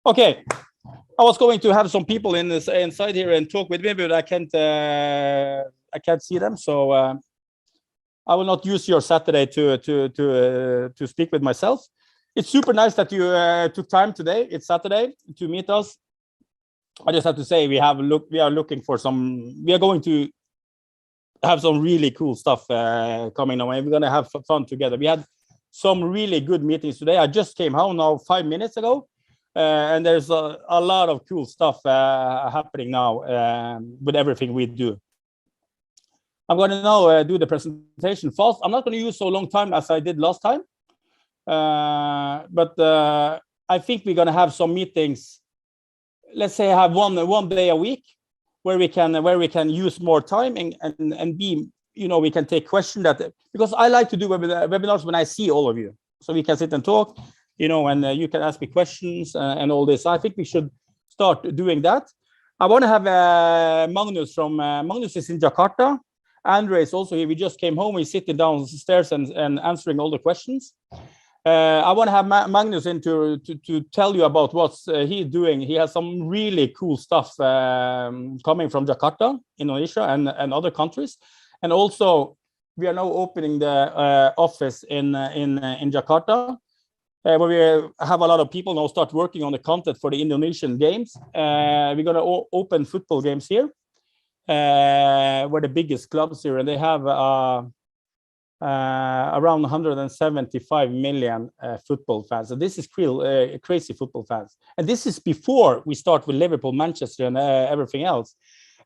Okay, I was going to have some people in this inside here and talk with me, but I can't see them. So I will not use your Saturday to speak with myself. It's super nice that you took time today. It's Saturday to meet us. I just have to say we are looking for some. We are going to have some really cool stuff coming on. We're gonna have fun together. We had some really good meetings today. I just came home now 5 minutes ago, and there's a lot of cool stuff happening now with everything we do. I'm going to now do the presentation fast. I'm not going to use so long time as I did last time, but I think we're going to have some meetings. Let's say have one day a week where we can use more time and be, we can take questions because I like to do webinars when I see all of you, so we can sit and talk, and you can ask me questions and all this. I think we should start doing that. I want to have Magnus Magnus is in Jakarta. Andre is also here. We just came home. He's sitting downstairs and answering all the questions. I want to have Magnus in to tell you about what's he's doing. He has some really cool stuff coming from Jakarta, Indonesia, and other countries. And also, we are now opening the office in Jakarta, where we have a lot of people now start working on the content for the Indonesian games. We're going to open football games here. We're the biggest clubs here, and they have around 175 million football fans. So this is crazy football fans. And this is before we start with Liverpool, Manchester, and everything else.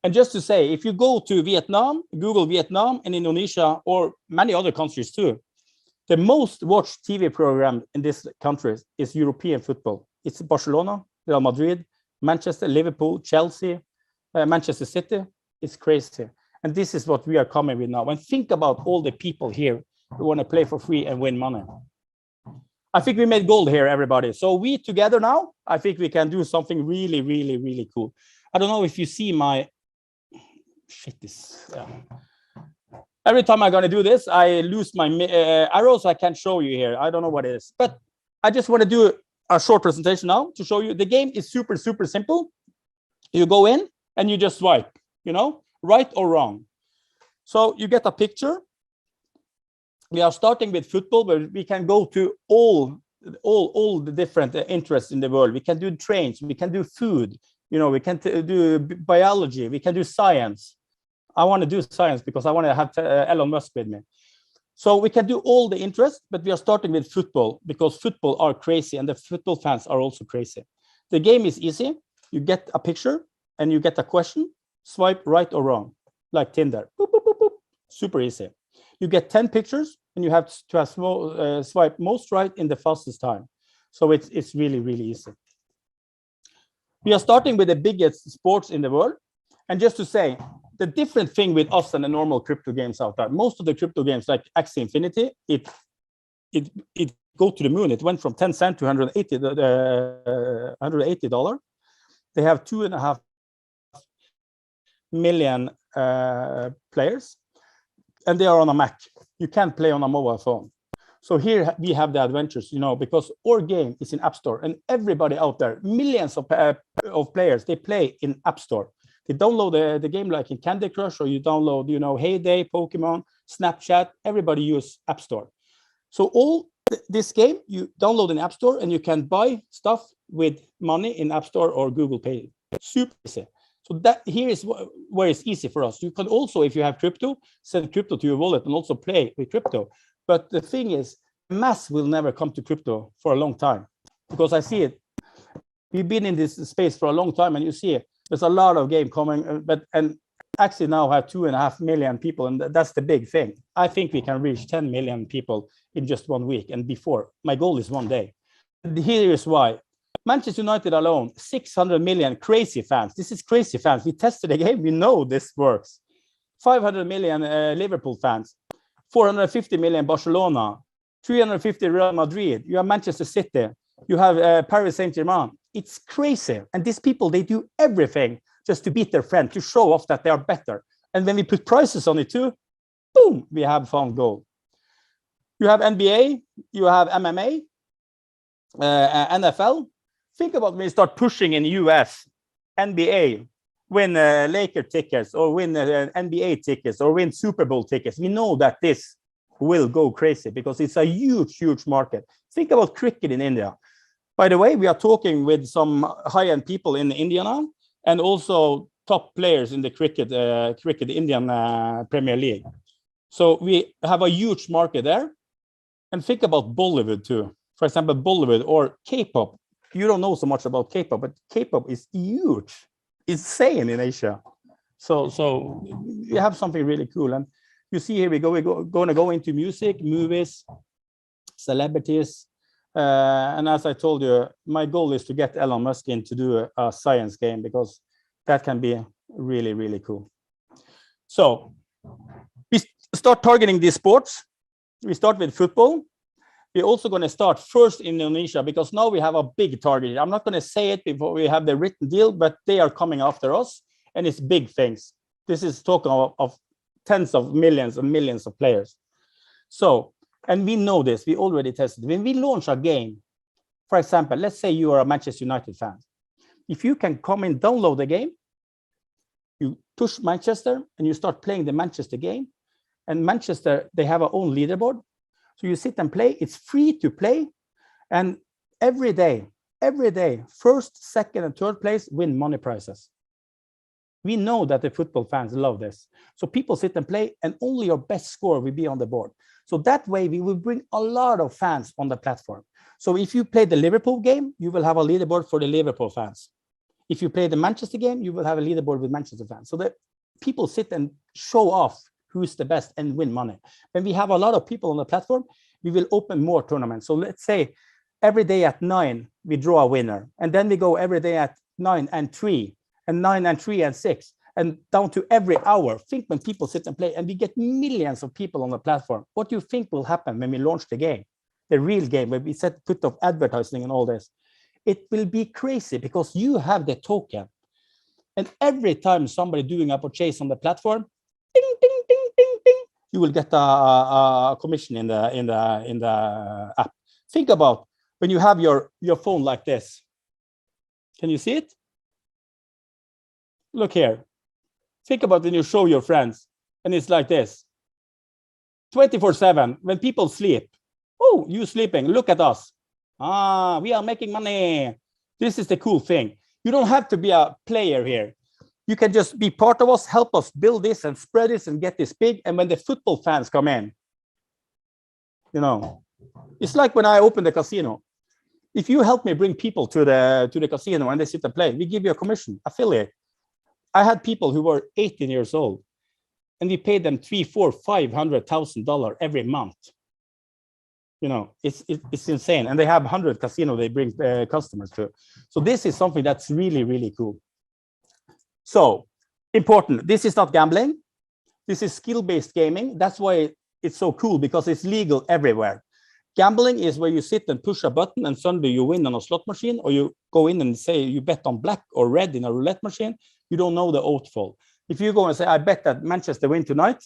And just to say, if you go to Vietnam, Google Vietnam and Indonesia, or many other countries too, the most watched TV program in this country is European football. It's Barcelona, Real Madrid, Manchester, Liverpool, Chelsea, Manchester City. It's crazy. And this is what we are coming with now. And think about all the people here who want to play for free and win money. I think we made gold here, everybody. So we together now, I think we can do something really, really, really cool. I don't know if you see my... Every time I'm going to do this, I lose my arrows. I can't show you here. I don't know what it is. But I just want to do a short presentation now to show you. The game is super, super simple. You go in and you just swipe. Right or wrong. So you get a picture. We are starting with football, but we can go to all the different interests in the world. We can do trains, we can do food, we can do biology, we can do science. I want to do science because I want to have Elon Musk with me. So we can do all the interests, but we are starting with football because football are crazy and the football fans are also crazy. The game is easy. You get a picture and you get a question. Swipe right or wrong, like Tinder. Boop, boop, boop, boop. Super easy. You get 10 pictures and you have to swipe most right in the fastest time. So it's really, really easy. We are starting with the biggest sports in the world. And just to say, the different thing with us and the normal crypto games out there, most of the crypto games like Axie Infinity, it go to the moon. It went from 10 cents to $180. They have 2.5 million players, and they are on a Mac. You can't play on a mobile phone. So here we have the adventures, because our game is in App Store, and everybody out there, millions of players, they play in App Store. They download the game like in Candy Crush, or you download, Heyday, Pokemon, Snapchat. Everybody use App Store. So all this game you download in App Store, and you can buy stuff with money in App Store or Google Pay. Super easy. So that here is where it's easy for us. You can also, if you have crypto, send crypto to your wallet and also play with crypto. But the thing is, mass will never come to crypto for a long time, because I see it. We've been in this space for a long time, and you see it. There's a lot of game coming, and actually now have 2.5 million people, and that's the big thing. I think we can reach 10 million people in just 1 week, and before. My goal is 1 day. And here is why. Manchester United alone, 600 million crazy fans. This is crazy fans. We tested the game. We know this works. 500 million Liverpool fans, 450 million Barcelona, 350 Real Madrid. You have Manchester City. You have Paris Saint-Germain. It's crazy. And these people, they do everything just to beat their friend, to show off that they are better. And when we put prices on it too, boom, we have found gold. You have NBA, you have MMA, NFL. Think about when you start pushing in US, NBA, win Laker tickets or win NBA tickets or win Super Bowl tickets. We know that this will go crazy because it's a huge, huge market. Think about cricket in India. By the way, we are talking with some high-end people in India now, and also top players in the cricket Indian Premier League. So we have a huge market there. And think about Bollywood too. For example, Bollywood or K-pop. You don't know so much about K-pop, but K-pop is huge, insane in Asia. So we have something really cool. And you see here, we're going to go into music, movies, celebrities. And as I told you, my goal is to get Elon Musk in to do a science game, because that can be really, really cool. So we start targeting these sports. We start with football. We're also going to start first in Indonesia, because now we have a big target. I'm not going to say it before we have the written deal, but they are coming after us, and it's big things. This is talking of tens of millions and millions of players. So, and we know this, we already tested. When we launch a game, for example, let's say you are a Manchester United fan. If you can come and download the game, you push Manchester and you start playing the Manchester game. And Manchester, they have their own leaderboard. So you sit and play, it's free to play. And every day, first, second, and third place win money prizes. We know that the football fans love this. So people sit and play, and only your best score will be on the board. So that way we will bring a lot of fans on the platform. So if you play the Liverpool game, you will have a leaderboard for the Liverpool fans. If you play the Manchester game, you will have a leaderboard with Manchester fans. So that people sit and show off who's the best and win money. When we have a lot of people on the platform, we will open more tournaments. So let's say every day at 9, we draw a winner. And then we go every day at 9 and 3, and 9 and 3 and 6. And down to every hour. Think when people sit and play, and we get millions of people on the platform. What do you think will happen when we launch the game, the real game, when we put up advertising and all this? It will be crazy, because you have the token. And every time somebody doing a purchase on the platform, ding, ding, ding, ding, ding, you will get a commission in the app. Think about when you have your phone like this. Can you see it? Look here. Think about when you show your friends, and it's like this, 24/7. When people sleep, oh, you sleeping, look at us. Ah, we are making money. This is the cool thing. You don't have to be a player here. You can just be part of us, help us build this and spread this and get this big. And when the football fans come in, you know, it's like when I opened the casino. If you help me bring people to the casino and they sit and play, we give you a commission, affiliate. I had people who were 18 years old, and we paid them $300,000, $400,000, $500,000 every month. You know, it's insane. And they have 100 casinos they bring customers to. So this is something that's really, really cool. So important, this is not gambling. This is skill-based gaming. That's why it's so cool, because it's legal everywhere. Gambling is where you sit and push a button and suddenly you win on a slot machine, or you go in and say you bet on black or red in a roulette machine. You don't know the outfall. If you go and say, I bet that Manchester win tonight,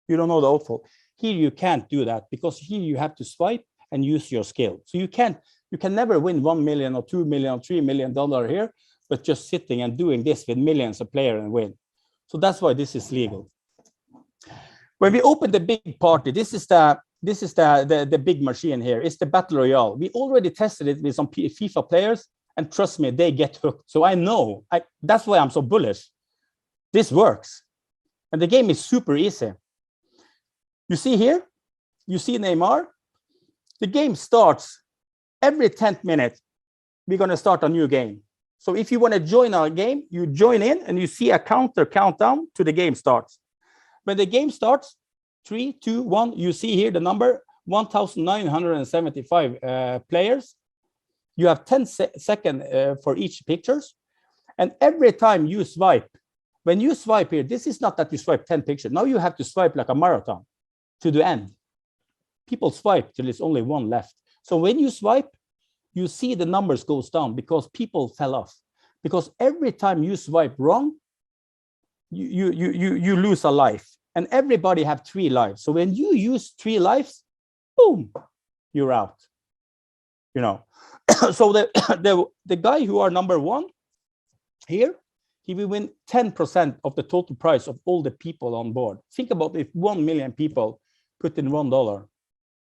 you don't know the outfall. Here you can't do that, because here you have to swipe and use your skill. So you can never win 1 million or 2 million or $3 million here, but just sitting and doing this with millions of players and win. So that's why this is legal. When we open the big party, this is the big machine here. It's the Battle Royale. We already tested it with some FIFA players, and trust me, they get hooked. So I know, that's why I'm so bullish. This works. And the game is super easy. You see here, you see Neymar. The game starts every 10th minute. We're going to start a new game. So if you want to join our game, you join in and you see a countdown to the game starts. When the game starts, 3, 2, 1, you see here the number 1,975 players. You have 10 seconds for each pictures. And every time you swipe, when you swipe here, this is not that you swipe 10 pictures. Now you have to swipe like a marathon to the end. People swipe till there's only one left. So when you swipe, you see the numbers goes down because people fell off. Because every time you swipe wrong, you lose a life. And everybody have 3 lives. So when you use 3 lives, boom, you're out. You know, So the guy who are number one here, he will win 10% of the total price of all the people on board. Think about if 1 million people put in $1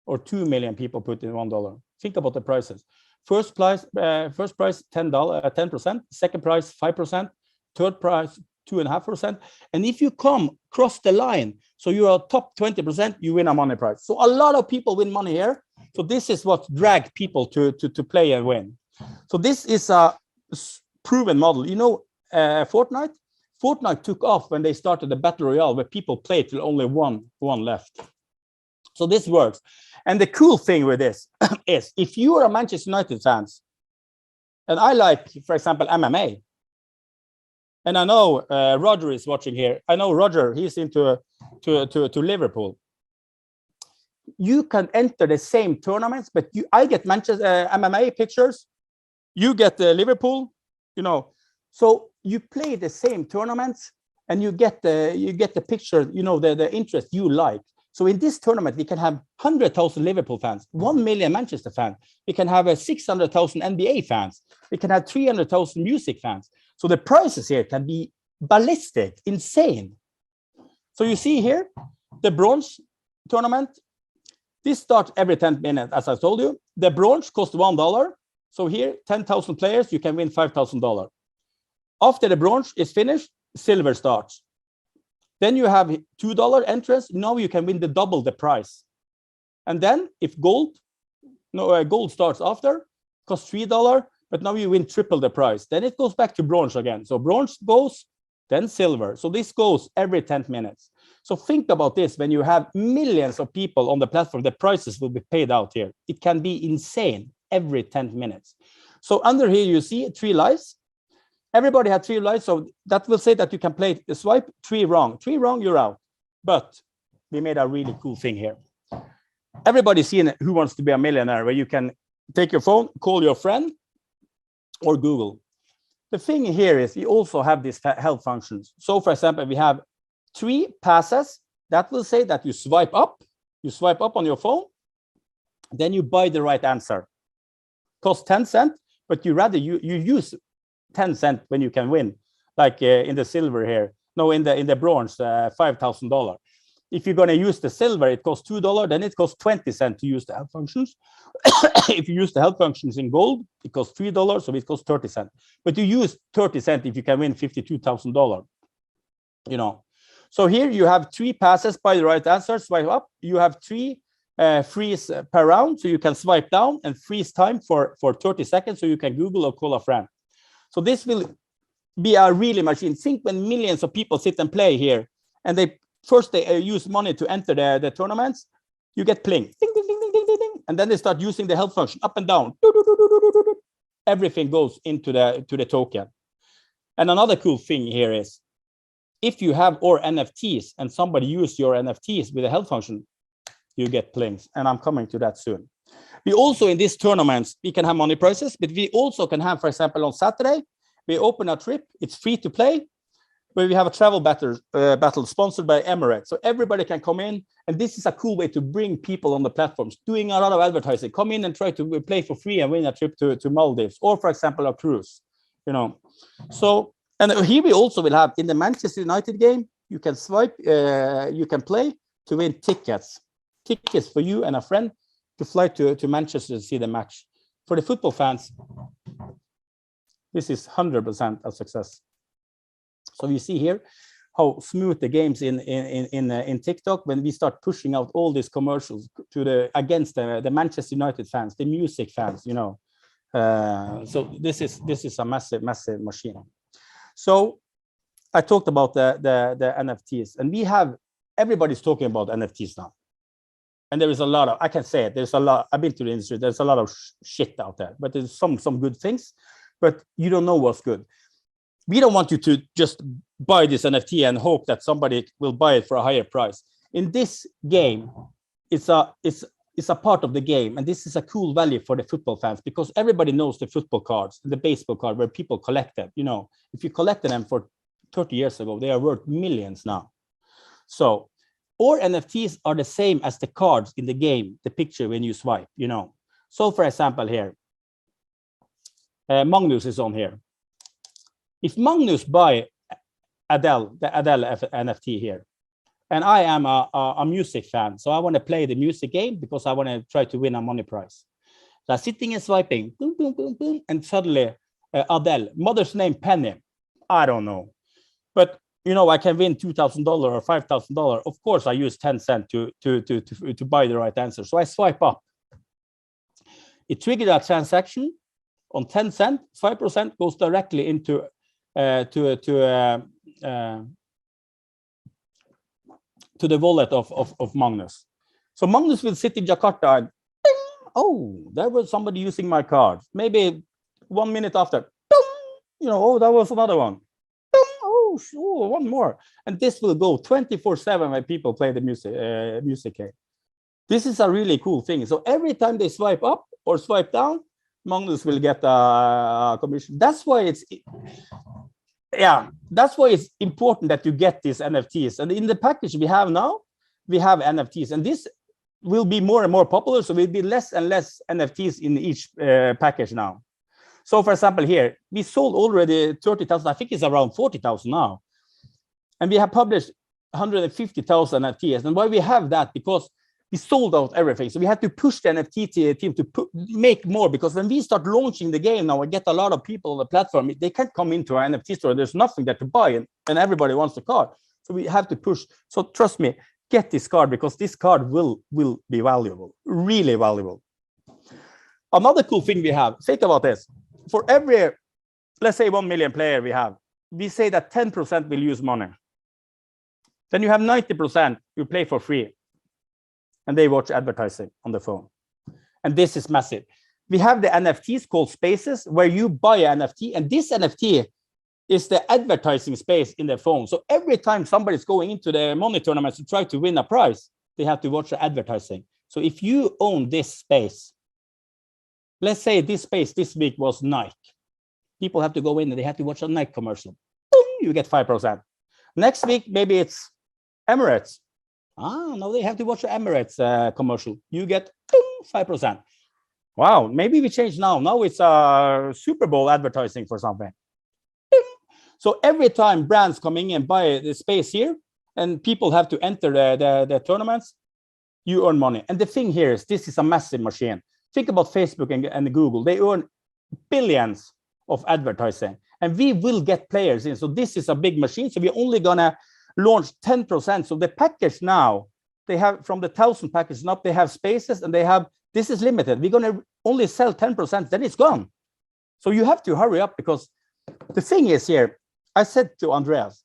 or 2 million people put in $1. Think about the prices. First prize, $10, 10%, second prize, 5%, third prize, 2.5%. And if you come cross the line, so you are top 20%, you win a money prize. So a lot of people win money here. So this is what drag people to play and win. So this is a proven model. You know, Fortnite took off when they started the battle royale, where people play till only one left. So this works. And the cool thing with this is, if you are a Manchester United fans, and I like, for example, MMA, and I know Roger is watching here. I know Roger, he's into to Liverpool. You can enter the same tournaments, but I get Manchester MMA pictures. You get Liverpool, you know. So you play the same tournaments, and you get the picture, you know, the interest you like. So in this tournament, we can have 100,000 Liverpool fans, 1 million Manchester fans. We can have 600,000 NBA fans. We can have 300,000 music fans. So the prices here can be ballistic, insane. So you see here, the bronze tournament. This starts every 10 minutes, as I told you. The bronze costs $1. So here, 10,000 players, you can win $5,000. After the bronze is finished, silver starts. Then you have $2 entrance. Now you can win double the price. And then if gold starts after, costs $3, but now you win triple the price. Then it goes back to bronze again. So bronze goes, then silver. So this goes every 10 minutes. So think about this: when you have millions of people on the platform, the prices will be paid out here. It can be insane every 10 minutes. So under here, you see 3 lives. Everybody had 3 lives, so that will say that you can play the swipe 3 wrong. 3 wrong, you're out. But we made a really cool thing here. Everybody's seen Who Wants to Be a Millionaire, where you can take your phone, call your friend, or Google. The thing here is we also have these help functions. So for example, we have 3 passes. That will say that you swipe up on your phone, then you buy the right answer. Costs 10 cents, but you use 10 cents when you can win, like in the silver here. No, in the bronze, $5,000. If you're going to use the silver, it costs $2. Then it costs 20 cents to use the help functions. If you use the help functions in gold, it costs $3, so it costs 30 cents. But you use 30 cents if you can win $52,000. You know. So here you have 3 passes by the right answer. Swipe up. You have 3 freeze per round, so you can swipe down and freeze time for 30 seconds, so you can Google or call a friend. So this will be a really machine. Think when millions of people sit and play here, and they use money to enter the tournaments, you get pling, ding, ding, ding, ding, ding, ding, and then they start using the help function up and down. Everything goes into the token. And another cool thing here is, if you have NFTs and somebody uses your NFTs with a help function, you get plings. And I'm coming to that soon. We also, in these tournaments, we can have money prizes, but we also can have, for example, on Saturday, we open a trip. It's free to play, where we have a travel battle sponsored by Emirates. So everybody can come in, and this is a cool way to bring people on the platforms, doing a lot of advertising. Come in and try to play for free and win a trip to Maldives, or, for example, a cruise, you know. So, and here we also will have, in the Manchester United game, you can swipe, you can play to win tickets for you and a friend to fly to Manchester to see the match. For the football fans, this is 100% a success. So you see here how smooth the games in TikTok, when we start pushing out all these commercials against the Manchester United fans, the music fans, you know. So this is a massive machine. So I talked about the NFTs, and everybody's talking about NFTs now. And there is a lot of, I can say it, there's a lot, I've been to the industry, there's a lot of shit out there, but there's some good things, but you don't know what's good. We don't want you to just buy this NFT and hope that somebody will buy it for a higher price. In this game, it's a part of the game, and this is a cool value for the football fans, because everybody knows the football cards, the baseball card, where people collect them. You know, if you collected them for 30 years ago, they are worth millions now. So, or NFTs are the same as the cards in the game, the picture when you swipe, you know. So for example here, Magnus is on here. If Magnus buy Adele, the Adele NFT here, and I am a music fan, so I want to play the music game because I want to try to win a money prize. So I'm sitting and swiping, boom, boom, boom, boom, and suddenly Adele, mother's name Penny, I don't know, but you know, I can win $2,000 or $5,000. Of course, I use 10 cents to buy the right answer. So I swipe up. It triggered a transaction on 10 cents. 5% goes directly into to the wallet of Magnus. So Magnus will sit in Jakarta and ding, oh, there was somebody using my card. Maybe 1 minute after, ding, you know, oh, that was another one. Oh, sure, one more. And this will go 24/7 when people play the music game. This is a really cool thing. So every time they swipe up or swipe down, Magnus will get a commission. That's why it's, yeah, that's why it's important that you get these NFTs. And in the package we have now, we have NFTs, and this will be more and more popular. So will be less and less NFTs in each package now. So for example, here, we sold already 30,000, I think it's around 40,000 now. And we have published 150,000 NFTs. And why we have that? Because we sold out everything. So we had to push the NFT team to make more, because when we start launching the game now, I get a lot of people on the platform, they can't come into our NFT store. There's nothing there to buy, and everybody wants the card. So we have to push. So trust me, get this card, because this card will be valuable, really valuable. Another cool thing we have, think about this. For every, let's say 1 million player we have, we say that 10% will use money. Then you have 90% who play for free, and they watch advertising on the phone. And this is massive. We have the NFTs called Spaces, where you buy an NFT, and this NFT is the advertising space in the phone. So every time somebody's going into the money tournaments to try to win a prize, they have to watch the advertising. So if you own this space, let's say this space this week was Nike. People have to go in and they have to watch a Nike commercial. Boom, you get 5%. Next week, maybe it's Emirates. No, they have to watch the Emirates commercial. You get 5%. Wow, maybe we change now. Now it's Super Bowl advertising for something. So every time brands coming in buy the space here, and people have to enter the tournaments, you earn money. And the thing here is, this is a massive machine. Think about Facebook and Google. They earn billions of advertising, and we will get players in. So this is a big machine. So we're only gonna launch 10%. So the package now, they have from the 1,000 package up, they have Spaces, and they have, this is limited. We're gonna only sell 10%, then it's gone. So you have to hurry up, because the thing is here, I said to Andreas,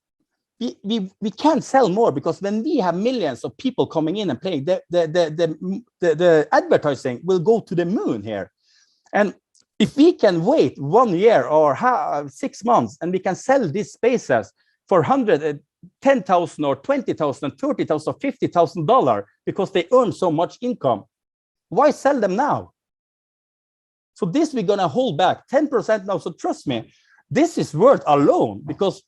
we can't sell more, because when we have millions of people coming in and playing, the advertising will go to the moon here. And if we can wait 1 year or 6 months, and we can sell these Spaces for $110,000 or $20,000, $30,000 or $50,000, because they earn so much income, why sell them now? So this we're gonna hold back 10% now. So trust me, this is worth alone, because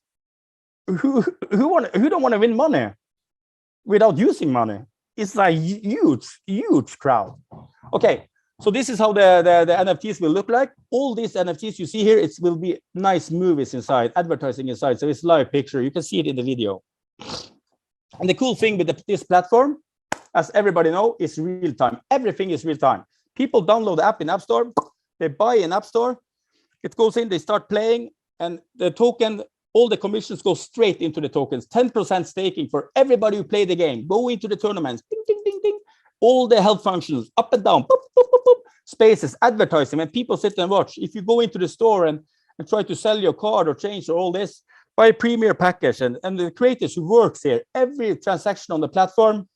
who don't want to win money without using money? It's a huge crowd. Okay, so this is how the NFTs will look like. All these NFTs you see here, it will be nice movies inside, advertising inside. So it's live picture. You can see it in the video. And the cool thing with this platform, as everybody know, is real time. Everything is real time. People download the app in App Store. They buy in App Store. It goes in, they start playing, and the token, all the commissions go straight into the tokens. 10% staking for everybody who play the game. Go into the tournaments. Ding, ding, ding, ding. All the help functions, up and down. Boop, boop, boop, boop. Spaces, advertising. When people sit and watch, if you go into the store and try to sell your card or change or all this, buy a premier package. And the creators who works here, every transaction on the platform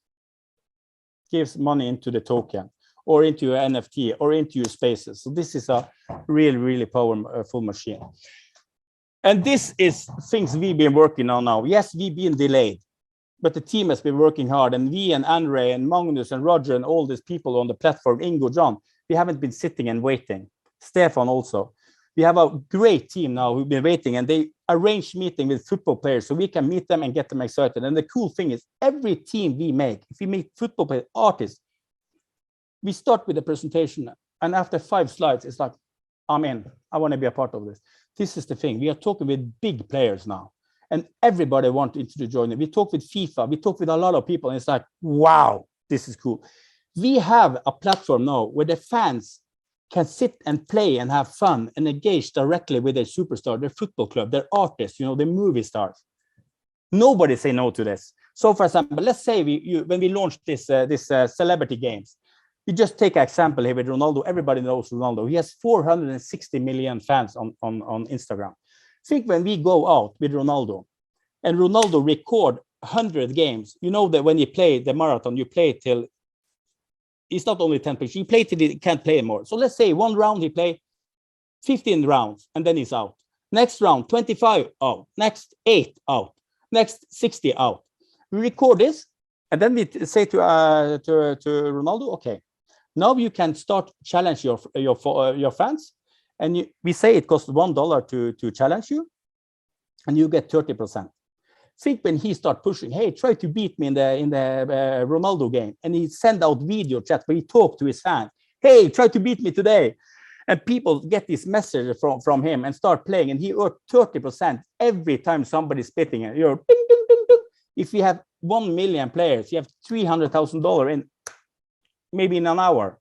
gives money into the token, or into your NFT, or into your Spaces. So this is a really powerful machine. And this is things we've been working on now. Yes, we've been delayed, but the team has been working hard. And we and Andre and Magnus and Roger and all these people on the platform, Ingo, John, we haven't been sitting and waiting. Stefan also. We have a great team now who've been waiting, and they arrange meeting with football players so we can meet them and get them excited. And the cool thing is, every team we make, if we meet football players, artists, we start with a presentation, and after 5 slides, it's like, I'm in. I want to be a part of this. This is the thing. We are talking with big players now, and everybody wants to join it. We talk with FIFA. We talk with a lot of people, and it's like, wow, this is cool. We have a platform now where the fans can sit and play and have fun and engage directly with their superstar, their football club, their artists, the movie stars. Nobody say no to this. So, for example, let's say when we launched this celebrity games, you just take an example here with Ronaldo. Everybody knows Ronaldo. He has 460 million fans on Instagram. Think when we go out with Ronaldo and Ronaldo record 100 games, that when you play the marathon, you play till it's not only 10 pictures, you play till he can't play anymore. So let's say one round he play 15 rounds and then he's out. Next round, 25 out. Next 8 out. Next 60 out. We record this and then we say to Ronaldo, okay, now you can start challenge your fans, and we say it costs $1 to challenge you, and you get 30%. Think when he start pushing, hey, try to beat me in the Ronaldo game, and he send out video chat where he talk to his fans, hey, try to beat me today, and people get this message from him and start playing, and he earned 30% every time somebody's spitting it. You're bing, bing, bing, bing. If you have 1 million players, you have $300,000 in maybe in an hour.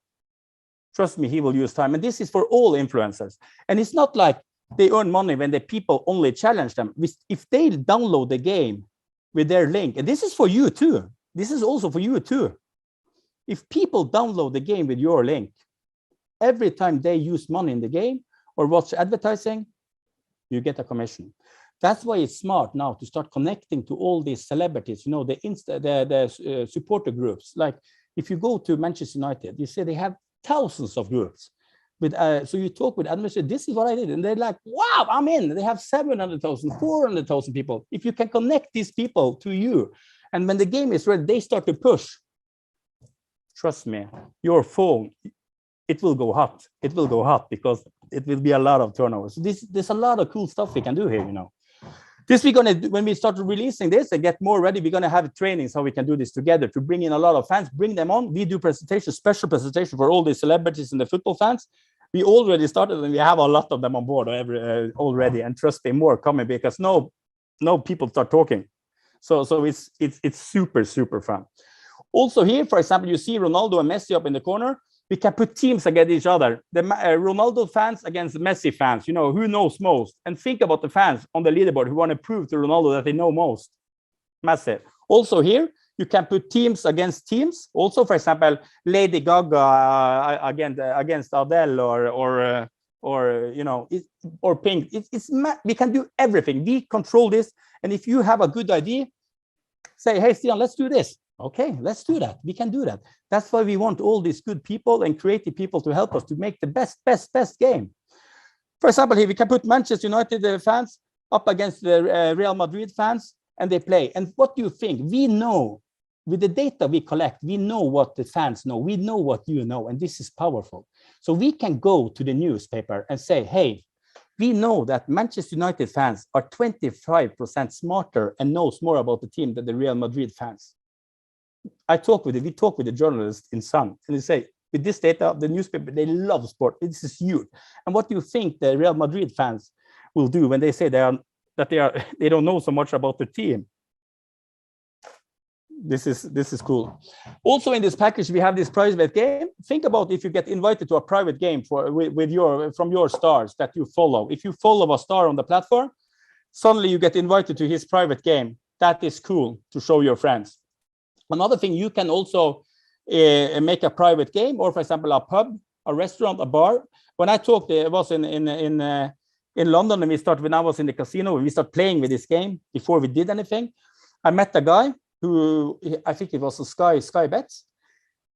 Trust me, he will use time, and this is for all influencers. And it's not like they earn money when the people only challenge them. If they download the game with their link, and this is for you too. This is also for you too. If people download the game with your link, every time they use money in the game or watch advertising, you get a commission. That's why it's smart now to start connecting to all these celebrities, the supporter groups. Like if you go to Manchester United, you see they have thousands of groups. So you talk with administrators, this is what I did. And they're like, wow, I'm in. They have 700,000, 400,000 people. If you can connect these people to you, and when the game is ready, they start to push. Trust me, your phone, it will go hot. It will go hot because it will be a lot of turnover. So there's a lot of cool stuff we can do here, This we're going to do, when we start releasing this and get more ready, we're going to have trainings how we can do this together to bring in a lot of fans, bring them on. We do presentations, special presentation for all the celebrities and the football fans. We already started and we have a lot of them on board already. And trust me, more coming because no people start talking. So it's super, super fun. Also here, for example, you see Ronaldo and Messi up in the corner. We can put teams against each other. The Ronaldo fans against Messi fans, who knows most. And think about the fans on the leaderboard who want to prove to Ronaldo that they know most. Massive. Also here, you can put teams against teams. Also, for example, Lady Gaga against Adele or Pink. We can do everything. We control this. And if you have a good idea, say, hey, Stian, let's do this. Okay, let's do that. We can do that. That's why we want all these good people and creative people to help us to make the best game. For example, here we can put Manchester United fans up against the Real Madrid fans, and they play. And what do you think? We know, with the data we collect, we know what the fans know. We know what you know, and this is powerful. So we can go to the newspaper and say, hey, we know that Manchester United fans are 25% smarter and knows more about the team than the Real Madrid fans. We talk with the journalists in Sun, and they say, with this data, the newspaper, they love sport. This is huge. And what do you think the Real Madrid fans will do when they say they don't know so much about the team? This is cool. Also in this package, we have this private game. Think about if you get invited to a private game from your stars that you follow. If you follow a star on the platform, suddenly you get invited to his private game. That is cool to show your friends. Another thing, you can also make a private game, or for example, a pub, a restaurant, a bar. When I talked, it was in London, and when I was in the casino, we started playing with this game before we did anything. I met a guy who, I think it was a Sky Bets,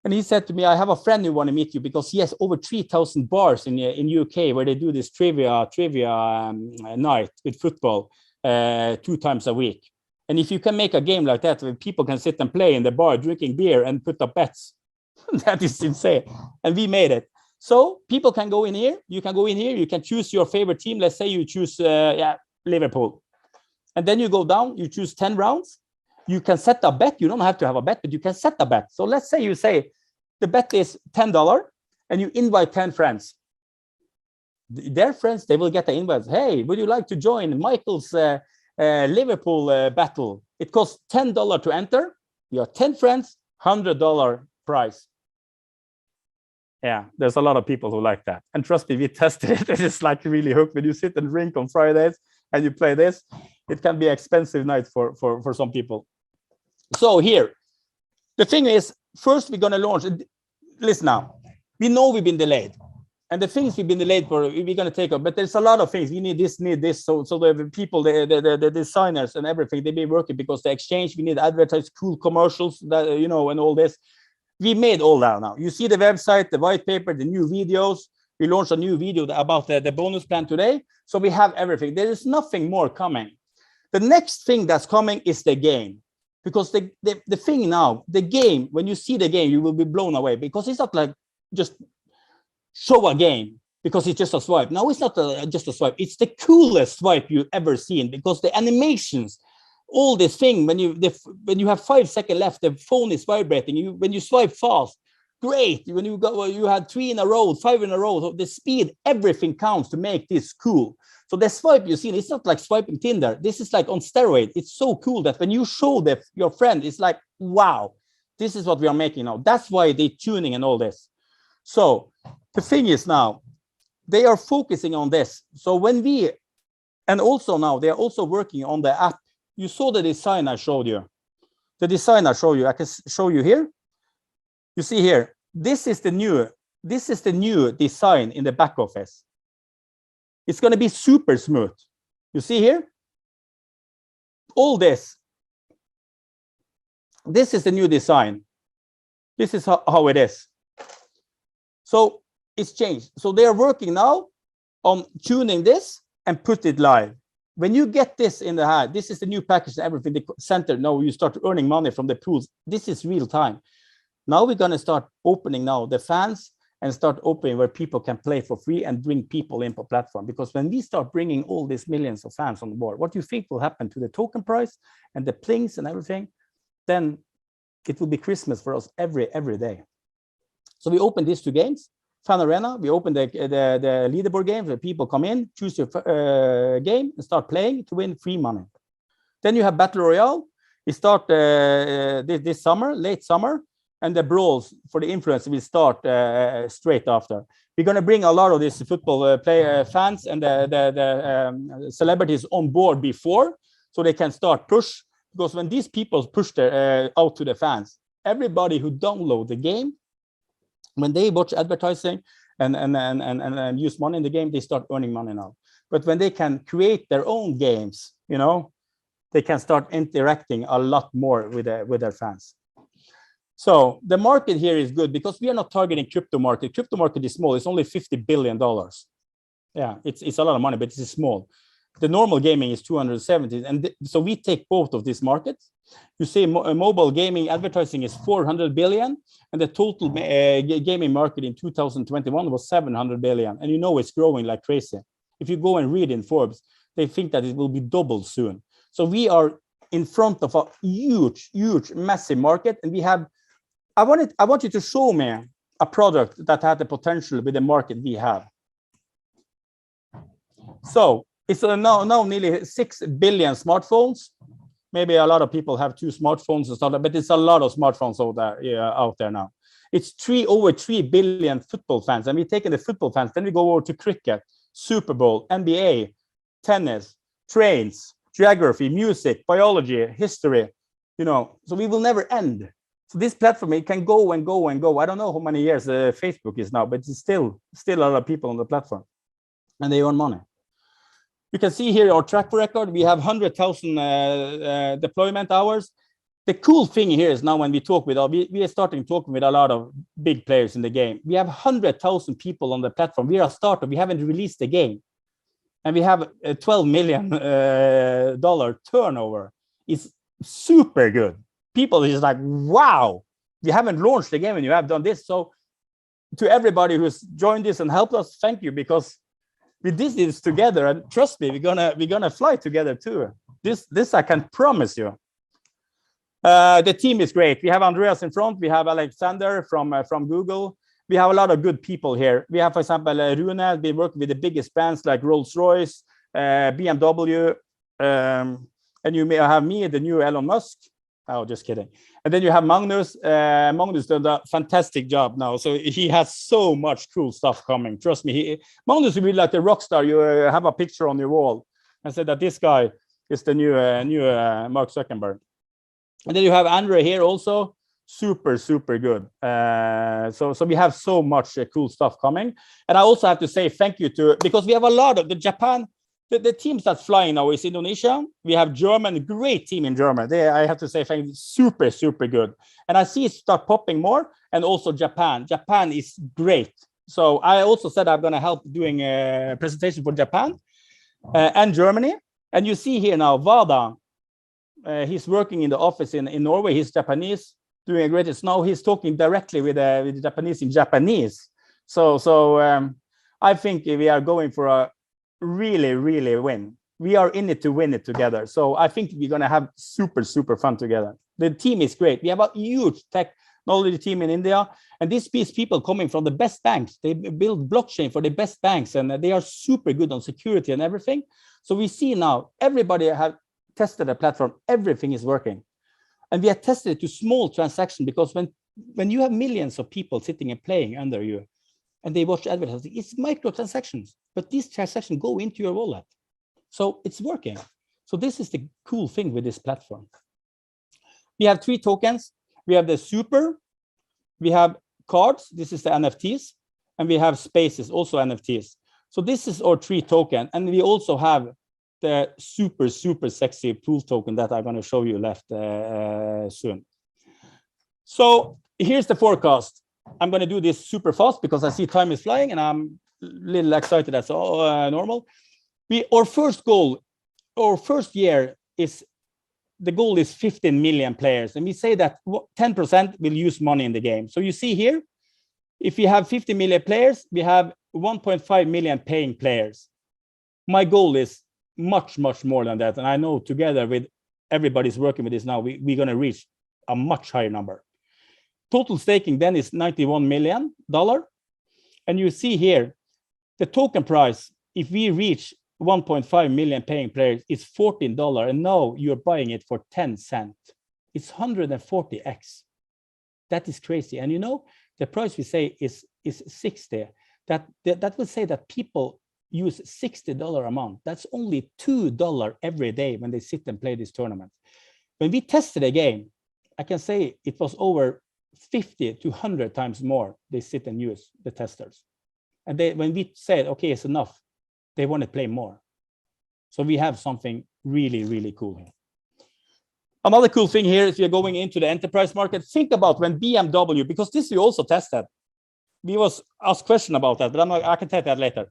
and he said to me, I have a friend who want to meet you because he has over 3,000 bars in UK where they do this trivia night with football 2 times a week. And if you can make a game like that where people can sit and play in the bar drinking beer and put up bets, that is insane. And we made it. So people can go in here. You can go in here. You can choose your favorite team. Let's say you choose Liverpool. And then you go down. You choose 10 rounds. You can set a bet. You don't have to have a bet, but you can set a bet. So let's say you say the bet is $10 and you invite 10 friends. their friends, they will get the invites. Hey, would you like to join Michael's Liverpool battle? It costs $10 to enter. You have 10 friends, $100 prize. Yeah, there's a lot of people who like that. And trust me, we tested it. It's like really hooked. When you sit and drink on Fridays and you play this, it can be an expensive night for some people. So here, the thing is, first we're going to launch. Listen now, we know we've been delayed. And the things we've been delayed for, we're going to take up. But there's a lot of things. We need this. So the people, the designers and everything, they've been working because the exchange, we need to advertise cool commercials, that, and all this. We made all that now. You see the website, the white paper, the new videos. We launched a new video about the bonus plan today. So we have everything. There is nothing more coming. The next thing that's coming is the game. Because the thing now, the game, when you see the game, you will be blown away. Because it's not like just show a game because it's just a swipe. No, it's not just a swipe. It's the coolest swipe you've ever seen because the animations, all this thing, when you have 5 seconds left, the phone is vibrating. When you swipe fast, great. When you had 3 in a row, 5 in a row, so the speed, everything counts to make this cool. So the swipe you've seen, it's not like swiping Tinder. This is like on steroid. It's so cool that when you show your friend, it's like, wow, this is what we are making now. That's why they're tuning and all this. So the thing is now, they are focusing on this. So and also now, they are also working on the app. You saw the design I showed you. The design I showed you, I can show you here. You see here, this is the new design in the back office. It's going to be super smooth. You see here? All this. This is the new design. This is how it is. So it's changed. So they are working now on tuning this and put it live. When you get this in the hand, this is the new package and everything, the center, now you start earning money from the pools. This is real time. Now we're going to start opening now the fans and start opening where people can play for free and bring people in for platform. Because when we start bringing all these millions of fans on board, what do you think will happen to the token price and the plings and everything? Then it will be Christmas for us every day. So we opened these 2 games. Fan Arena, we open the leaderboard games where people come in, choose your game and start playing to win free money. Then you have Battle Royale. We start this summer, late summer, and the brawls for the influencers will start straight after. We're going to bring a lot of these football fans and the celebrities on board before, so they can start push. Because when these people push out to the fans, everybody who download the game, when they watch advertising and use money in the game, they start earning money now. But when they can create their own games, they can start interacting a lot more with their fans. So the market here is good because we are not targeting crypto market. Crypto market is small. It's only $50 billion. Yeah, it's a lot of money, but it's small. The normal gaming is 270. And so we take both of these markets. You see mobile gaming advertising is 400 billion. And the total gaming market in 2021 was 700 billion. And it's growing like crazy. If you go and read in Forbes, they think that it will be doubled soon. So we are in front of a huge, massive market. And we have, I want you to show me a product that had the potential with the market we have. So it's now nearly 6 billion smartphones. Maybe a lot of people have 2 smartphones and stuff, but it's a lot of smartphones out there now. It's over 3 billion football fans. And we're taking the football fans, then we go over to cricket, Super Bowl, NBA, tennis, trains, geography, music, biology, history, so we will never end. So this platform, it can go and go and go. I don't know how many years Facebook is now, but it's still a lot of people on the platform and they earn money. You can see here our track record. We have 100,000 deployment hours. The cool thing here is now when we talk with, we are starting talking with a lot of big players in the game. We have 100,000 people on the platform. We are a startup. We haven't released the game. And we have a $12 million turnover. It's super good. People are just like, wow, you haven't launched the game and you have done this. So to everybody who's joined this and helped us, thank you, because we did this together, and trust me, we're gonna fly together too. This I can promise you. The team is great. We have Andreas in front. We have Alexander from Google. we have a lot of good people here. We have, for example, Rune, been working with the biggest brands like Rolls-Royce, BMW, and you may have me, the new Elon Musk. Oh, just kidding. And then you have Magnus. Magnus done a fantastic job now. So he has so much cool stuff coming. Trust me. Magnus will be like a rock star. You have a picture on your wall and say that this guy is the new Mark Zuckerberg. And then you have Andre here also. Super, super good. So we have so much cool stuff coming. And I also have to say thank you to, because we have a lot of the Japan, the teams that's flying now is Indonesia. We have German, great team in Germany. I have to say thank you, super, super good. And I see it start popping more. And also Japan. Japan is great. So I also said I'm going to help doing a presentation for Japan and Germany. And you see here now, Vada, he's working in the office in Norway. He's Japanese, doing a great. Now he's talking directly with the Japanese in Japanese. So I think we are going for a really, really win. We are in it to win it together. So I think we're going to have super, super fun together. The team is great. We have a huge technology team in India. And these people coming from the best banks, they build blockchain for the best banks. And they are super good on security and everything. So we see now everybody have tested the platform. Everything is working. And we have tested it to small transactions, because when you have millions of people sitting and playing under you, and they watch advertising, it's microtransactions, but these transactions go into your wallet. So it's working. So this is the cool thing with this platform. We have 3 tokens. We have the Super, we have cards, this is the NFTs, and we have spaces, also NFTs. So this is our 3 token. And we also have the super, super sexy pool token that I'm going to show you left soon. So here's the forecast. I'm going to do this super fast because I see time is flying and I'm a little excited. That's normal. Our first goal, our first year is, the goal is 15 million players. And we say that 10% will use money in the game. So you see here, if we have 50 million players, we have 1.5 million paying players. My goal is much, much more than that. And I know together with everybody's working with this now, we're going to reach a much higher number. Total staking then is $91 million. And you see here, the token price, if we reach 1.5 million paying players, is $14. And now you're buying it for 10 cents. It's 140x. That is crazy. And you know, the price we say is 60. That will say that people use $60 a month. That's only $2 every day when they sit and play this tournament. When we tested a game, I can say it was over 50 to 100 times more they sit and use, the testers. And when we said, okay, it's enough, they want to play more. So we have something really, really cool here. Another cool thing here is we are going into the enterprise market. Think about when BMW, because this we also tested. We was asked a question about that, but I can tell that later.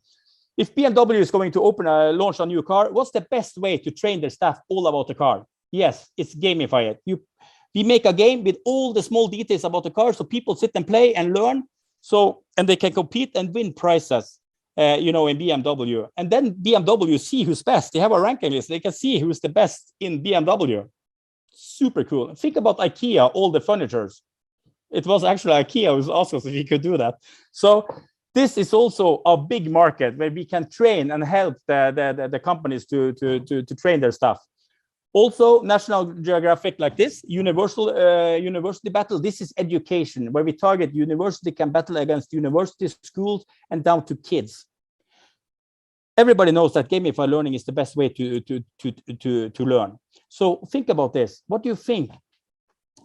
If BMW is going to launch a new car, what's the best way to train their staff all about the car? Yes, it's gamify it. We make a game with all the small details about the car, so people sit and play and learn. So, and they can compete and win prizes, in BMW. And then BMW see who's best. They have a ranking list. They can see who's the best in BMW. Super cool. Think about IKEA, all the furnitures. It was actually IKEA who asked us if we could do that. So this is also a big market where we can train and help the companies to train their staff. Also, National Geographic like this, university battle. This is education, where we target university can battle against university schools and down to kids. Everybody knows that gamified learning is the best way to learn. So think about this. What do you think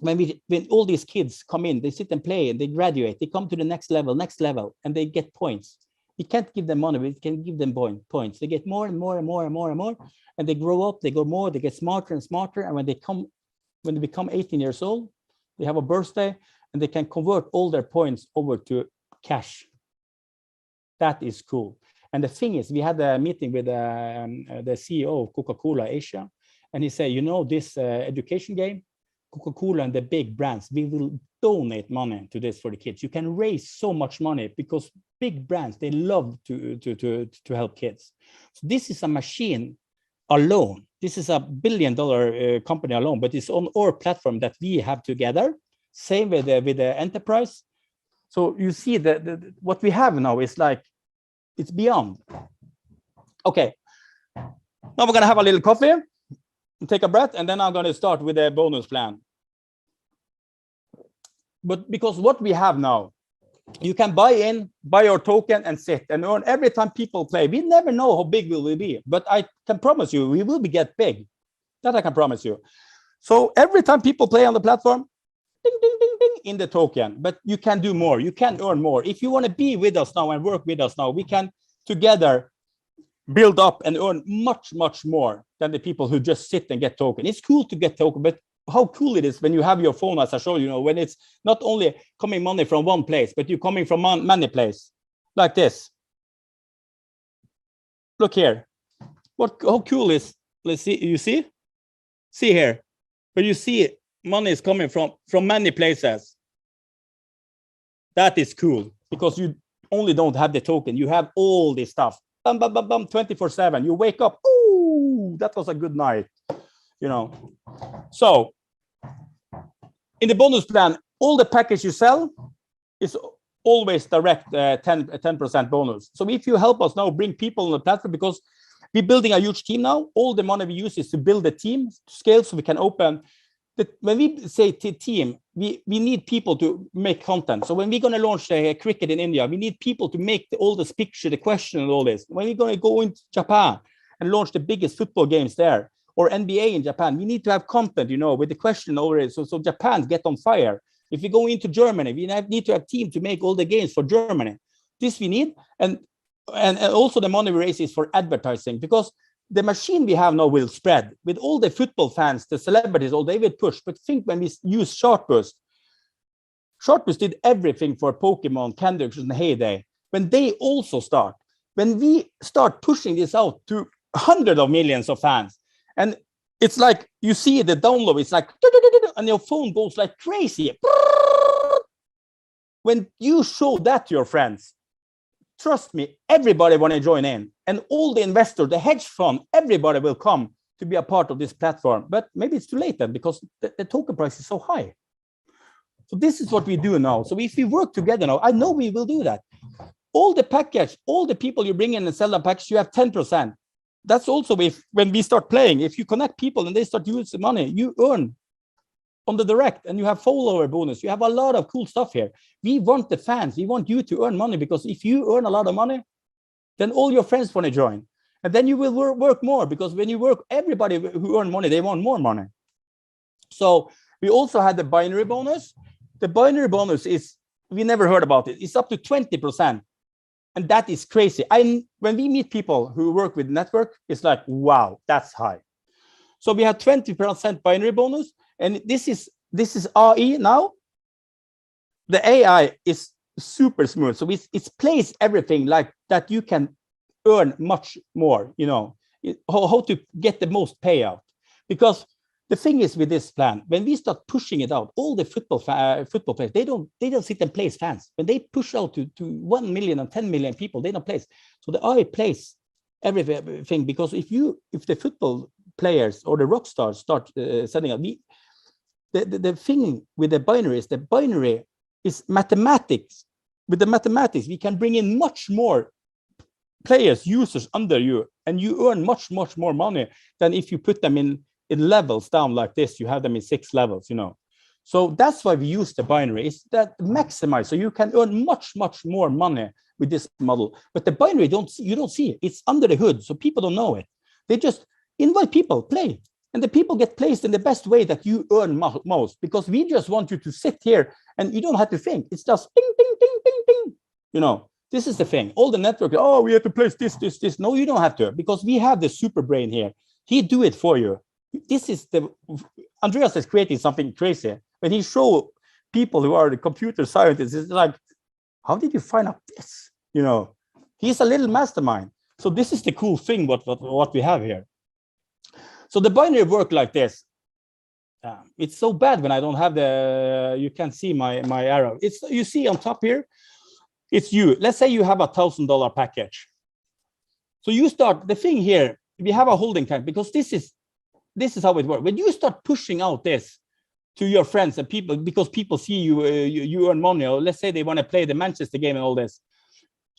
when all these kids come in, they sit and play and they graduate, they come to the next level, and they get points. We can't give them money, we can give them points. They get more and more and more and more and more, and they grow up, they go more, they get smarter and smarter. And when they become 18 years old, they have a birthday and they can convert all their points over to cash. That is cool. And the thing is, we had a meeting with the CEO of Coca-Cola Asia, and he said, you know, this education game, Coca-Cola and the big brands, we will donate money to this for the kids. You can raise so much money because big brands, they love to help kids. So this is a machine alone. This is $1 billion company alone, but it's on our platform that we have together. Same with the enterprise. So you see that what we have now is like, it's beyond. Okay, now we're gonna have a little coffee, take a breath, and then I'm gonna start with a bonus plan. But because what we have now, you can buy your token and sit and earn every time people play. We never know how big we will be, but I can promise you, we will get big. That I can promise you. So every time people play on the platform, ding, ding, ding, ding, in the token, but you can do more. You can earn more. If you want to be with us now and work with us now, we can together build up and earn much, much more than the people who just sit and get token. It's cool to get token, but how cool it is when you have your phone, as I showed you, when it's not only coming money from one place, but you're coming from many places, like this. Look here. How cool is, let's see, you see here, but you see money is coming from many places. That is cool, because you only don't have the token, you have all this stuff. Bum, bum, bum, bum, 24/7. You wake up, ooh, that was a good night, So in the bonus plan, all the package you sell is always direct 10% bonus. So if you help us now bring people on the platform, because we're building a huge team now, all the money we use is to build a team to scale, so we can open. When we say team, we need people to make content. So when we're going to launch cricket in India, we need people to make all this picture, the question, and all this. When we're going to go into Japan and launch the biggest football games there, or NBA in Japan, we need to have content, with the question over it. So Japan get on fire. If we go into Germany, we need to have team to make all the games for Germany. This we need, and also the money we raise is for advertising, because the machine we have now will spread with all the football fans, the celebrities, all they will push. But think when we use Chartboost did everything for Pokemon, Candy Crush, and Heyday. When they also start, when we start pushing this out to hundreds of millions of fans, and it's like you see the download, it's like, and your phone goes like crazy. When you show that to your friends, trust me, everybody want to join in, and all the investors, the hedge fund, everybody will come to be a part of this platform. But maybe it's too late then, because the token price is so high. So this is what we do now. So if we work together now, I know we will do that. All the package, all the people you bring in and sell the package, you have 10%. That's also when we start playing, if you connect people and they start using money, you earn on the direct, and you have follower bonus. You have a lot of cool stuff here. We want the fans. We want you to earn money, because if you earn a lot of money, then all your friends want to join. And then you will work more, because when you work, everybody who earn money, they want more money. So we also had the binary bonus. The binary bonus is, we never heard about it. It's up to 20%. And that is crazy. When we meet people who work with network, it's like, wow, that's high. So we have 20% binary bonus. And this is AI now. The AI is super smooth. So it plays everything like that. You can earn much more, how to get the most payout. Because the thing is with this plan, when we start pushing it out, all the football players, they don't sit and place fans. When they push out to 1 million and 10 million people, they don't place. So the AI plays everything, because if the football players or the rock stars start setting up, the thing with the binary is mathematics. With the mathematics, we can bring in much more players, users under you, and you earn much, much more money than if you put them in levels down like this. You have them in 6 levels, So that's why we use the binary. It's that maximize, so you can earn much, much more money with this model. But the binary, you don't see it. It's under the hood, so people don't know it. They just invite people, play. And the people get placed in the best way that you earn most, because we just want you to sit here and you don't have to think. It's just ding, ding, ding, ding, ding. This is the thing. All the network, we have to place this. No, you don't have to, because we have the super brain here. He do it for you. This is Andreas is creating something crazy. When he show people who are the computer scientists, it's like, how did you find out this? He's a little mastermind. So this is the cool thing, what we have here. So the binary work like this. It's so bad when I don't have you can see my arrow. You see on top here, it's you. Let's say you have $1,000 package. So you start, the thing here, we have a holding time, because this is how it works. When you start pushing out this, to your friends and people, because people see you earn money, or let's say they want to play the Manchester game and all this.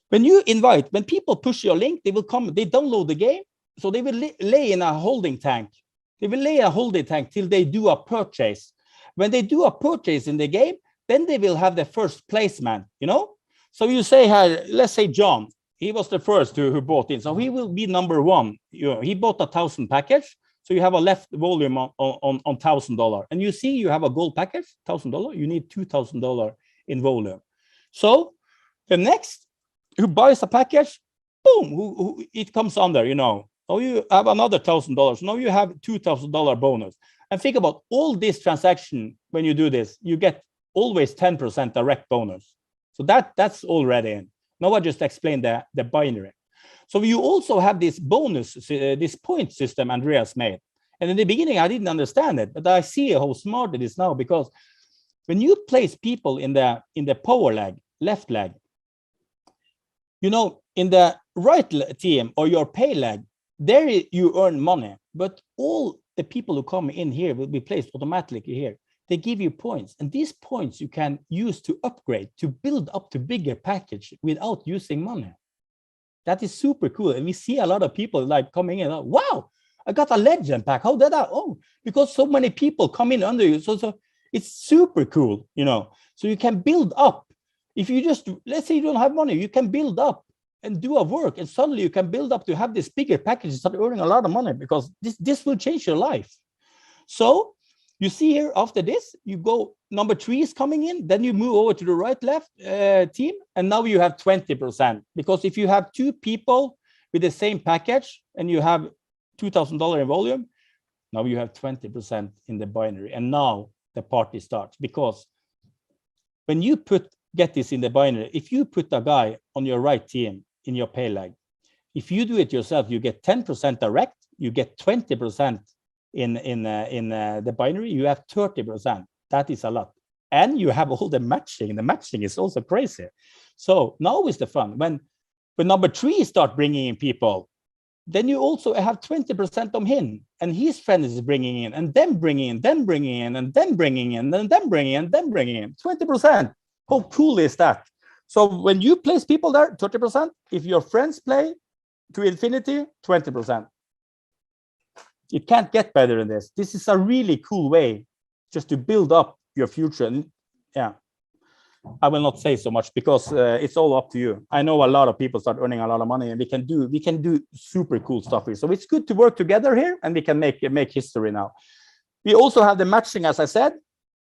When you invite, when people push your link, they will come, they download the game, so they will lay in a holding tank. They will lay a holding tank till they do a purchase. When they do a purchase in the game, then they will have the first placement, you know? So you say, let's say John, he was the first who bought in, so he will be number one. You know, he bought 1,000 package, so you have a left volume on $1,000. And you see you have a gold package, $1,000, you need $2,000 in volume. So the next who buys a package, boom, it comes under, you know. Now you have another $1,000. Now you have $2,000 bonus. And think about all this transaction. When you do this, you get always 10% direct bonus. So that's already in. Now I just explained the binary. So you also have this bonus, this point system Andreas made. And in the beginning, I didn't understand it, but I see how smart it is now, because when you place people in the power leg, left leg, you know, in the right team or your pay leg, there you earn money, but all the people who come in here will be placed automatically here. They give you points, and these points you can use to upgrade, to build up to bigger package without using money. That is super cool. And we see a lot of people like coming in, wow, I got a legend pack. How did I? Oh, because so many people come in under you. So it's super cool, you know. So you can build up. If you just, let's say you don't have money, you can build up and do a work, and suddenly you can build up to have this bigger package and start earning a lot of money, because this will change your life. So you see here, after this, you go, number 3 is coming in, then you move over to the right left team, and now you have 20%. Because if you have 2 people with the same package and you have $2,000 in volume, now you have 20% in the binary. And now the party starts, because when you get this in the binary, if you put a guy on your right team in your pay leg, if you do it yourself, you get 10% direct, you get 20% in the binary, you have 30%. That is a lot. And you have all the matching. The matching is also crazy. So now is the fun. When number 3 start bringing in people, then you also have 20% of him, and his friend is bringing in, and then bringing in, then bringing in, and then bringing in, and then bringing in, then bringing in 20%. How cool is that? So when you place people there, 30%. If your friends play to infinity, 20%. It can't get better than this. This is a really cool way just to build up your future. And yeah, I will not say so much, because it's all up to you. I know a lot of people start earning a lot of money, and we can do super cool stuff here. So it's good to work together here, and we can make history now. We also have the matching, as I said,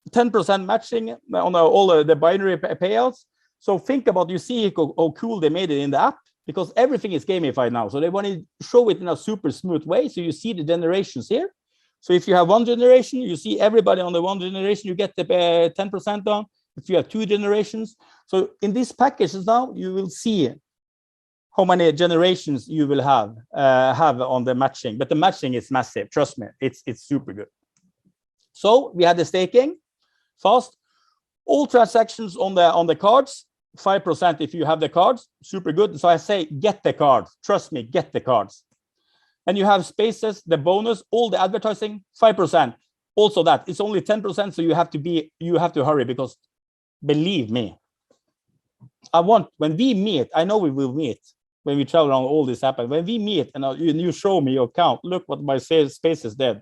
10% matching on all the binary payouts. So think about, you see how cool they made it in the app, because everything is gamified now. So they want to show it in a super smooth way. So you see the generations here. So if you have 1 generation, you see everybody on the 1 generation, you get the 10% on. If you have 2 generations. So in these packages now, you will see how many generations you will have on the matching. But the matching is massive. Trust me, it's super good. So we had the staking, fast. All transactions on the cards, 5% if you have the cards, super good. So I say, get the cards. Trust me, get the cards. And you have spaces, the bonus, all the advertising, 5%. Also that, it's only 10%, so you have to hurry, because believe me, when we meet, I know we will meet when we travel around all this happen. When we meet and you show me your account, look what my spaces did.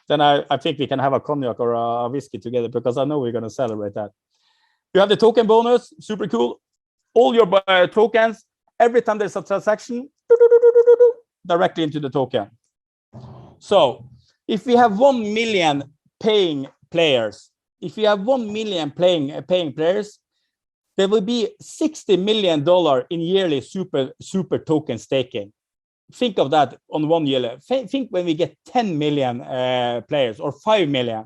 Then I think we can have a cognac or a whiskey together, because I know we're going to celebrate that. You have the token bonus, super cool. All your tokens, every time there's a transaction, directly into the token. So if we have 1 million paying players, if you have 1 million paying players, there will be $60 million in yearly super token staking. Think of that on 1 year. Think when we get 10 million players or 5 million.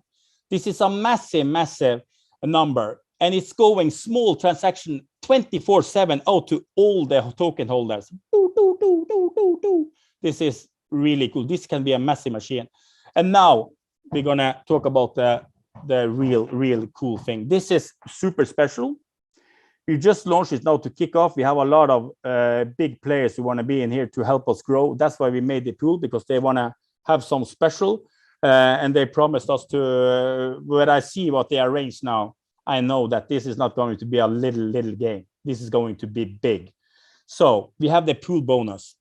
This is a massive number, and it's going small transaction 24/7 out to all the token holders. This is really cool. This can be a massive machine. And now we're gonna talk about the real cool thing. This is super special. We just launched it now to kick off. We have a lot of big players who want to be in here to help us grow. That's why we made the pool, because they want to have some special. and they promised us to, when I see what they arranged now, I know that this is not going to be a little game. This is going to be big. So we have the pool bonus.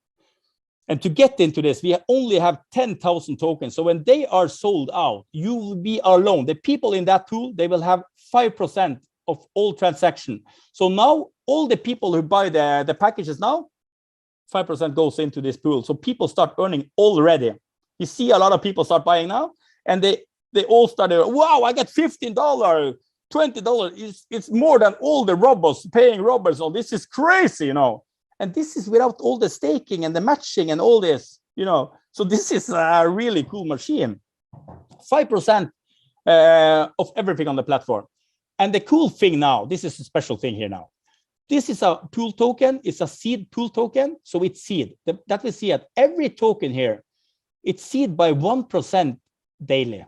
And to get into this, we only have 10,000 tokens. So when they are sold out, you will be alone. The people in that pool, they will have 5% of all transaction. So now all the people who buy the packages now, 5% goes into this pool. So people start earning already. You see a lot of people start buying now, and they all started, wow, I get $15, $20. It's more than all the robbers paying robbers. So this is crazy, you know. And this is without all the staking and the matching and all this, you know. So this is a really cool machine. 5% of everything on the platform. And the cool thing now, this is a special thing here now. This is a pool token. It's a seed pool token. So it's seed. That we see at every token here, it's seed by 1% daily.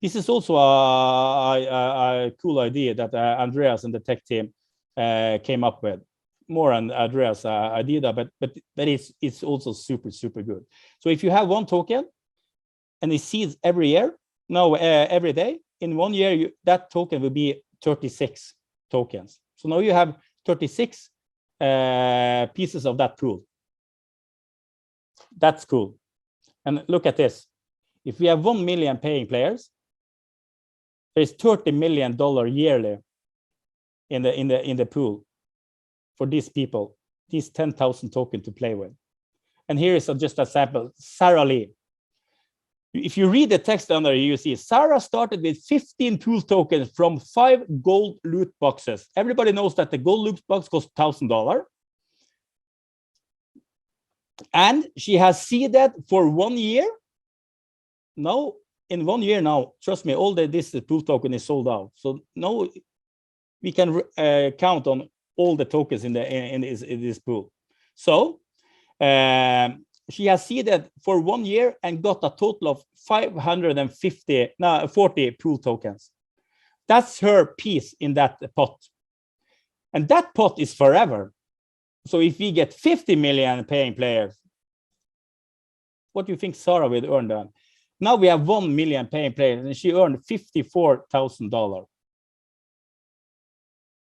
This is also a cool idea that Andreas and the tech team came up with. More on Andreas' idea, but it's also super good. So if you have one token and it seeds every year, no, every day, in 1 year, that token will be 36 tokens. So now you have 36 pieces of that pool. That's cool. And look at this. If we have 1 million paying players, there's $30 million yearly in the pool for these people, these 10,000 tokens to play with. And here is just a sample. Sarah Lee. If you read the text under, you see Sarah started with 15 pool tokens from 5 gold loot boxes. Everybody knows that the gold loot box costs $1,000. And she has seeded for 1 year. Now, in 1 year now, trust me, all this pool token is sold out. So now we can count on all the tokens in this pool. So she has seeded for 1 year and got a total of 40 pool tokens. That's her piece in that pot. And that pot is forever. So if we get 50 million paying players, what do you think Sarah will earn then? Now we have 1 million paying players and she earned $54,000.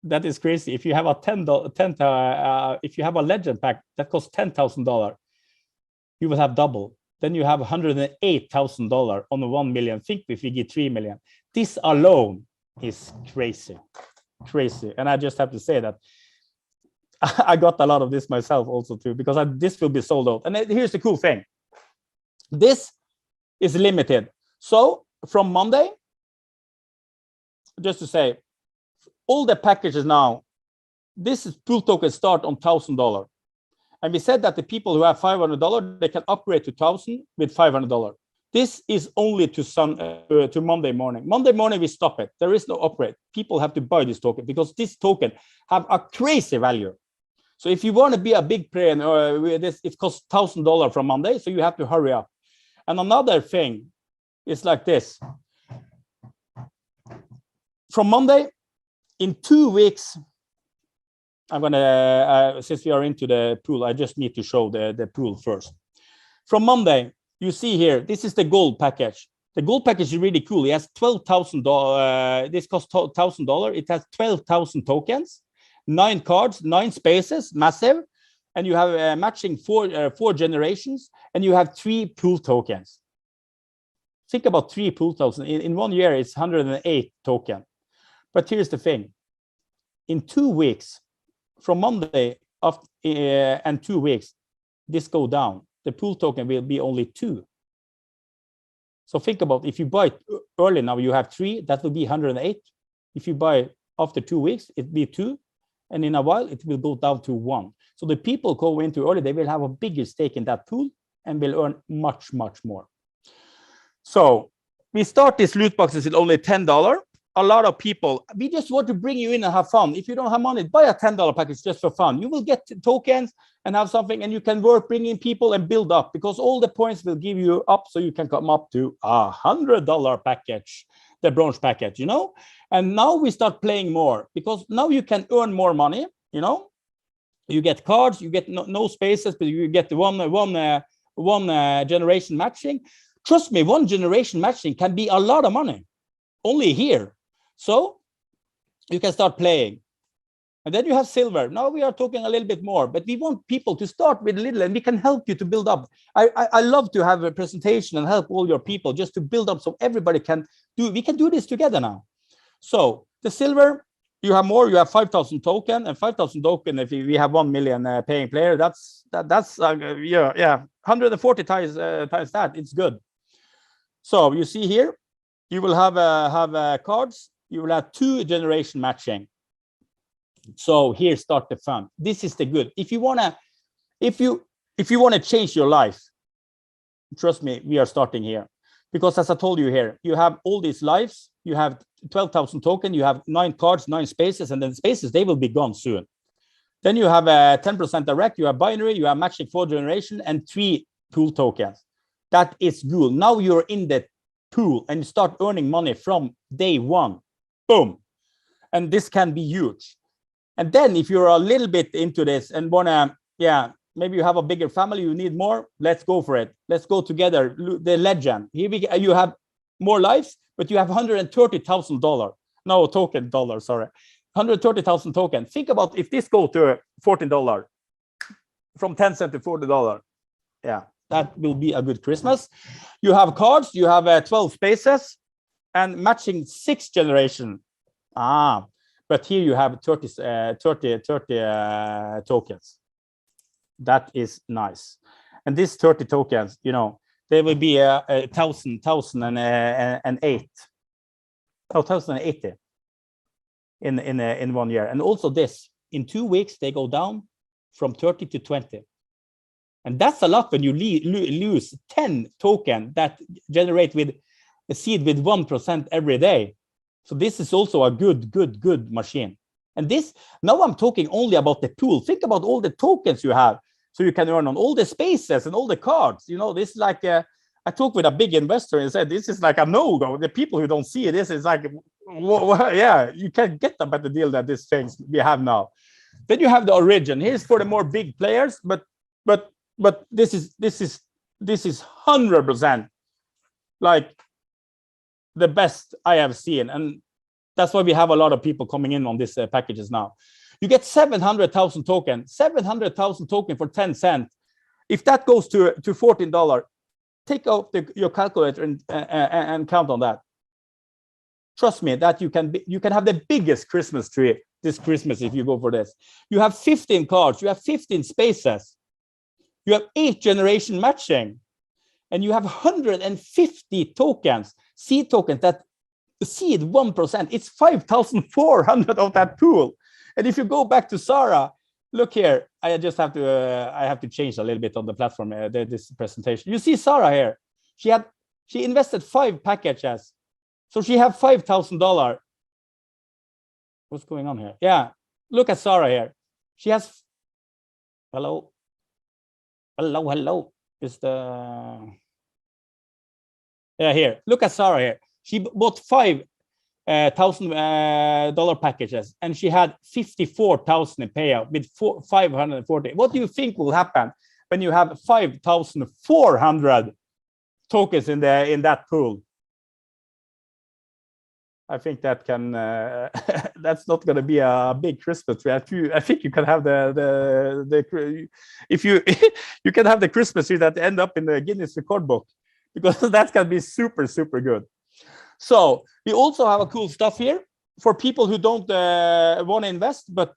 That is crazy. If you have a if you have a legend pack that costs $10,000, you will have double. Then you have $108,000 on the 1 million. Think if we get 3 million. This alone is crazy. And I just have to say that I got a lot of this myself also too, because this will be sold out. And here's the cool thing. This is limited. So from Monday, just to say, all the packages now, this is pool token start on $1,000. And we said that the people who have $500, they can upgrade to 1,000 with $500. This is only to Monday morning. Monday morning, we stop it. There is no upgrade. People have to buy this token because this token have a crazy value. So if you want to be a big player, it costs $1,000 from Monday, so you have to hurry up. And another thing is like this. From Monday, in 2 weeks, I'm gonna, since we are into the pool, I just need to show the pool first. From Monday, you see here, this is the gold package. The gold package is really cool. It has $12,000. This costs $1,000. It has 12,000 tokens, 9 cards, 9 spaces, massive. And you have matching four generations, and you have 3 pool tokens. Think about 3 pool tokens. In 1 year, it's 108 tokens. But here's the thing. In 2 weeks, from Monday and 2 weeks, this go down. The pool token will be only 2. So think about, if you buy early now, you have 3, that will be 108. If you buy after 2 weeks, it'll be 2. And in a while, it will go down to 1. So the people go into early, they will have a bigger stake in that pool and will earn much more. So we start these loot boxes at only $10. A lot of people, we just want to bring you in and have fun. If you don't have money, buy a $10 package just for fun. You will get tokens and have something, and you can work bringing people and build up, because all the points will give you up, so you can come up to a $100 package, the bronze package, you know. And now we start playing more, because now you can earn more money, you know. You get cards, you get no spaces, but you get one generation matching. Trust me, one generation matching can be a lot of money only here. So you can start playing. And then you have silver. Now we are talking a little bit more, but we want people to start with little, and we can help you to build up. I love to have a presentation and help all your people just to build up so everybody can do. We can do this together now. So the silver, you have more. You have 5,000 token, and 5,000 token. If we have 1 million paying player, that's 140 times that. It's good. So you see here, you will have cards. You will have 2 generation matching. So here start the fun. This is the good. If you wanna change your life, trust me, we are starting here. Because as I told you here, you have all these lives, you have 12,000 token, you have 9 cards, 9 spaces, and then spaces, they will be gone soon. Then you have 10% direct, you have binary, you have matching 4 generation, and 3 pool tokens. That is good. Now you're in the pool and you start earning money from day one. Boom. And this can be huge. And then if you're a little bit into this and wanna, maybe you have a bigger family, you need more, let's go for it. Let's go together. The legend. Here you have more lives, but you have $130,000. No, token dollar, sorry. 130,000 token. Think about if this go to $14, from 10 cents to $40. Yeah, that will be a good Christmas. You have cards, you have 12 spaces and matching 6 generation. But here you have 30 tokens. That is nice. And these 30 tokens, you know, they will be 1,008. Oh, 1,080 in 1 year. And also this, in 2 weeks, they go down from 30 to 20. And that's a lot when you lose 10 token that generate with a seed with 1% every day. So this is also a good machine. And this, now I'm talking only about the pool. Think about all the tokens you have. So you can earn on all the spaces and all the cards. You know, this is like, I talked with a big investor and said, this is like a no-go. The people who don't see this is like, yeah, you can get a better deal than these things we have now. Then you have the origin. Here's for the more big players, but this is 100% like the best I have seen, and that's why we have a lot of people coming in on these packages now. You get 700,000 token, 700,000 token for 10 cents. If that goes to $14, take out your calculator and count on that. Trust me, that you can have the biggest Christmas tree this Christmas if you go for this. You have 15 cards, you have 15 spaces, you have 8 generation matching, and you have 150 tokens, seed tokens that seed 1%. It's 5,400 of that pool. And if you go back to Sarah, look here. I just have to change a little bit on the platform. This presentation. You see Sarah here. She invested 5 packages, so she have $5,000. What's going on here? Yeah, look at Sarah here. She has hello. Is the here? Look at Sarah here. She bought $5,000 packages, and she had 54,000 in payout with 540. What do you think will happen when you have 5,400 tokens in that pool? I think that can that's not going to be a big Christmas tree. I think you can have if you you can have the Christmas tree that end up in the Guinness record book, because that's going to be super good. So we also have a cool stuff here for people who don't want to invest, but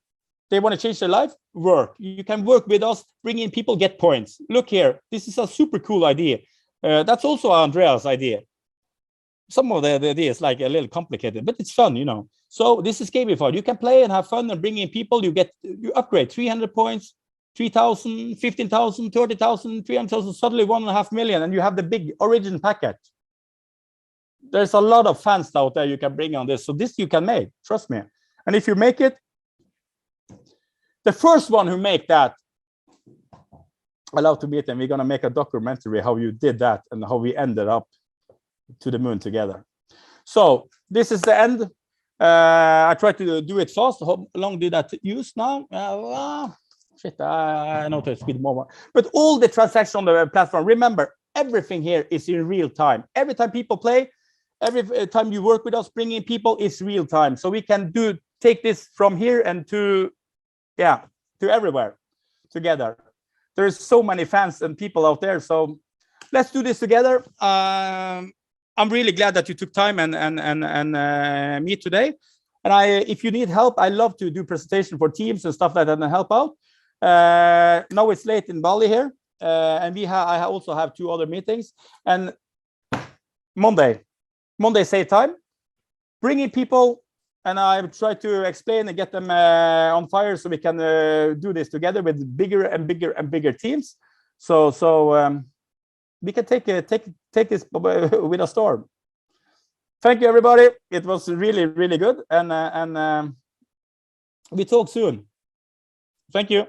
they want to change their life. Work. You can work with us, bring in people, get points. Look here. This is a super cool idea. That's also Andreas' idea. Some of the ideas like a little complicated, but it's fun, you know. So this is gamified. You can play and have fun and bring in people. You upgrade 300 points, 3,000, 15,000, 30,000, 300,000, suddenly 1.5 million, and you have the big origin package. There's a lot of fans out there you can bring on this. So this you can make, trust me. And if you make it, the first one who make that, I love to meet them. We're going to make a documentary how you did that and how we ended up to the moon together. So this is the end. I tried to do it fast. How long did that use now? Shit, I know to speed more. But all the transactions on the platform, remember, everything here is in real time. Every time people play, every time you work with us, bringing people, is real time. So we can take this from here and to everywhere together. There's so many fans and people out there. So let's do this together. I'm really glad that you took time and meet today. And if you need help, I love to do presentation for teams and stuff like that and help out. Now it's late in Bali here, and I also have 2 other meetings. And Monday same time, bringing people, and I try to explain and get them on fire so we can do this together with bigger and bigger and bigger teams. So we can take this with a storm. Thank you, everybody. It was really, really good, and we talk soon. Thank you.